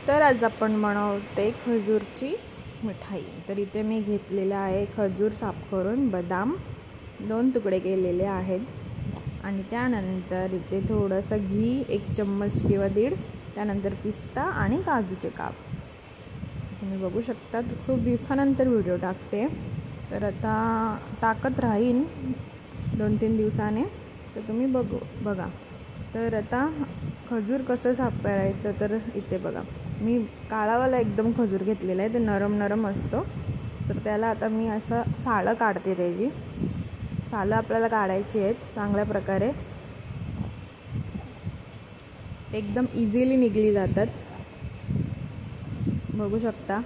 तर आज आपण बनवते खजूरची मिठाई। तर इथे मी घेतलेला आहे खजूर साफ करून, बदाम 2 तुकडे केलेले आहेत आणि त्यानंतर इथे थोडंसं घी 1 चम्मच किंवा 1.5, त्यानंतर पिस्ता आणि काजूचे काप। तुम्ही बघू शकता खूप दिवसानंतर व्हिडिओ टाकते, तर आता टाकत राहीन 2-3 दिवसाने, तर तुम्ही बघा। तर आता खजूर कसं साफ करायचं, तर इथे बघा मी काळावाला एकदम खजूर घेतलेला आहे, ते नरम असतो। तर त्याला आता मी असं सालं काढते, त्याची सालं आपल्याला काढायची आहेत चांगल्या प्रकारे, एकदम इझिली निघली जातात, बघू शकता।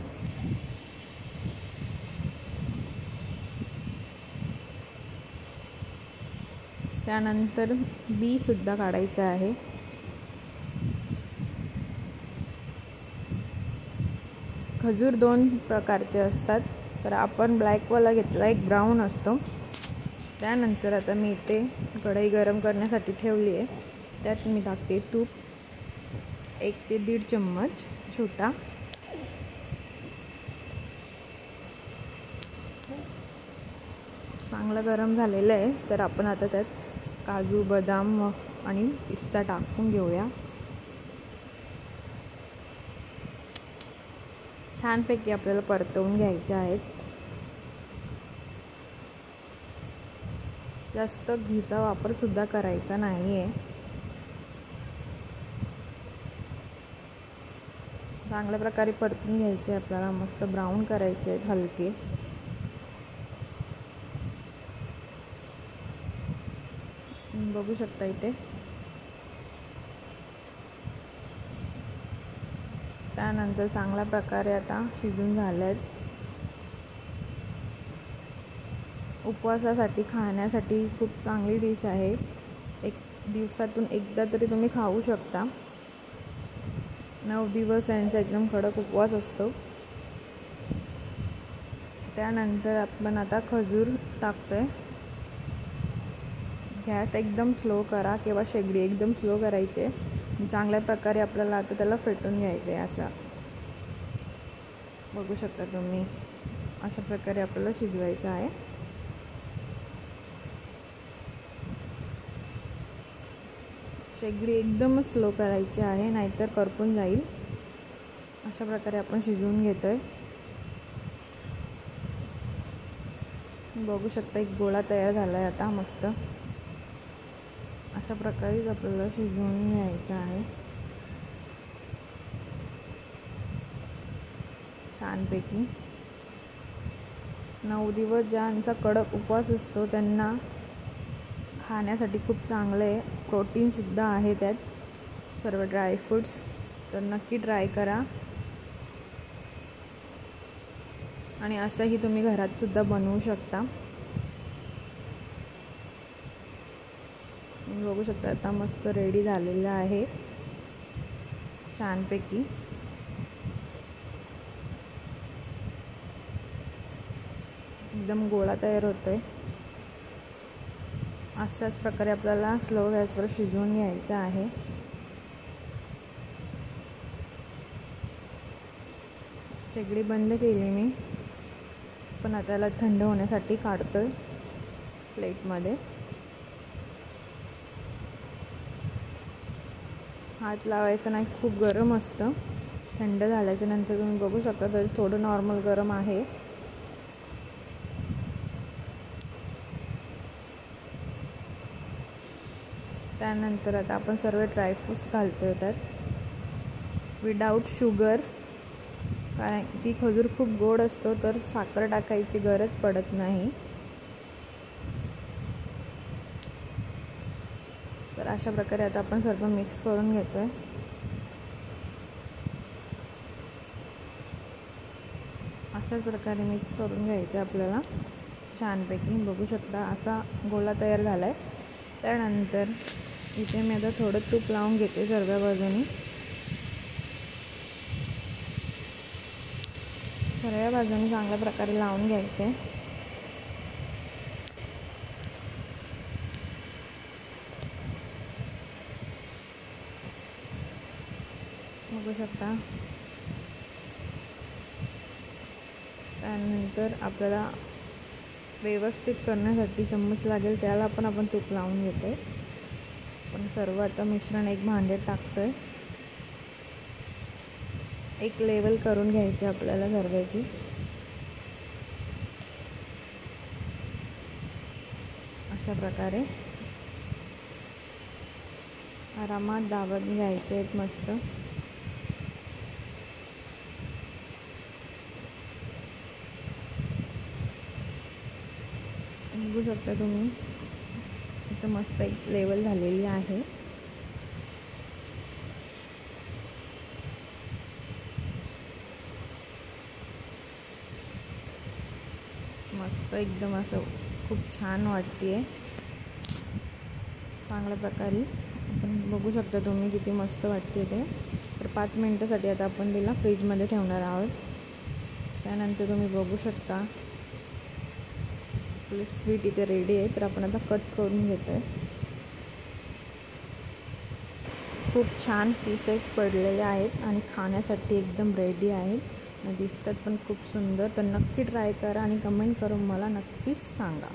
त्यानंतर बी सुद्धा काढायचं आहे। खजूर 2 प्रकारचे असतात, तर आपण ब्लॅकवाला घेतला, एक ब्राऊन असतो। त्यानंतर आता मी इथे कढई गरम करण्यासाठी ठेवली आहे, त्यात मी टाकते तूप 1 ते 1.5 चम्मच छोटा। चांगलं गरम झालेलं आहे, तर आपण आता त्यात काजू, बदाम आणि पिस्ता टाकून घेऊया। छानपैकी आपल्याला परतवून घ्यायचे आहेत। जास्त घीचा वापर सुद्धा करायचा नाही आहे। चांगल्या प्रकारे परतून घ्यायचे आपल्याला, मस्त ब्राऊन करायचे आहेत हलके। बघू शकता इथे। त्यानंतर चांगल्या प्रकारे आता शिजून झाले आहेत। उपवासासाठी खाण्यासाठी खूप चांगली डिश आहे, एक दिवसातून एकदा तरी तुम्ही खाऊ शकता। 9 दिवस यांचा एकदम कडक उपवास असतो। त्यानंतर आपण आता खजूर टाकतोय। गॅस एकदम स्लो करा किंवा शेगडी एकदम स्लो करायचे, चांगल्या प्रकारे आपल्याला आता त्याला फेटून घ्यायचे आहे। असं बघू शकता तुम्ही, अशा प्रकारे आपल्याला शिजवायचं आहे। शेगडी एकदम स्लो करायची आहे, नाहीतर करपून जाईल। अशा प्रकारे आपण शिजवून घेतोय। बघू शकता एक गोळा तयार झाला आहे आता मस्त। अशा प्रकारे आपल्याला शिजवून घ्यायचं आहे छानपैकी। 9 दिवस ज्यांचा कडक उपवास असतो त्यांना खाण्यासाठी खूप चांगलं आहे, प्रोटीन सुद्धा आहे त्यात, सर्व ड्रायफ्रूट्स, तर नक्की ट्राय करा। आणि असंही तुम्ही घरात सुद्धा बनवू शकता। बघू शकता आता मस्त रेडी झालेलं आहे छानपैकी। एकदम गोळा तयार होतोय। अशाच प्रकारे आपल्याला स्लो गॅसवर शिजवून घ्यायचं आहे। शेगडी बंद केली मी, पण आता त्याला थंड होण्यासाठी काढतोय प्लेटमध्ये। हात लावायचा नाही, खूप गरम असतं। थंड झाल्याच्या नंतर तुम्ही बघू शकता तरी थोडं नॉर्मल गरम आहे। त्यानंतर आता आपण सर्व ड्रायफ्रूट्स घालतोय त्यात, विदाऊट शुगर, कारण की खजूर खूप गोड असतो, तर साखर टाकायची गरज पडत नाही। तर अशा प्रकारे आता आपण सर्व मिक्स करून घेतोय। अशाच प्रकारे मिक्स करून घ्यायचं आपल्याला छानपैकी। बघू शकता असा गोळा तयार झाला आहे। त्यानंतर इथे मी आता थोडं तूप लावून घेते सर्व बाजूनी, सर्व बाजूनी चांगल्या प्रकारे लावून घ्यायचे। बघू शकता त्यानंतर आपल्याला व्यवस्थित करण्यासाठी चम्मच लागेल त्याला पण आपण तूप लावून घेते. पण सर्व आता मिश्रण एक भांड्यात टाकतोय. एक लेवल करून घ्यायची आपल्याला सर्वांची. अशा प्रकारे आरामात दाबत घ्यायचे आहेत मस्त. बघू शकता तुम्ही इथं मस्त एक लेवल झालेली आहे. मस्त एकदम असं खूप छान वाटते. चांगल्या प्रकारे आपण बघू शकता तुम्ही किती मस्त वाटते ते. तर 5 मिनिटासाठी आता आपण तिला फ्रीजमध्ये ठेवणार आहोत. त्यानंतर तुम्ही बघू शकता प्लेट स्वीट इथे रेडी आहे. तर आपण आता कट करून घेतो आहे. खूप छान पीसेस पडलेले आहेत आणि खाण्यासाठी एकदम रेडी आहेत. दिसतात पण खूप सुंदर. तर नक्की ट्राय करा आणि कमेंट करून मला नक्कीच सांगा.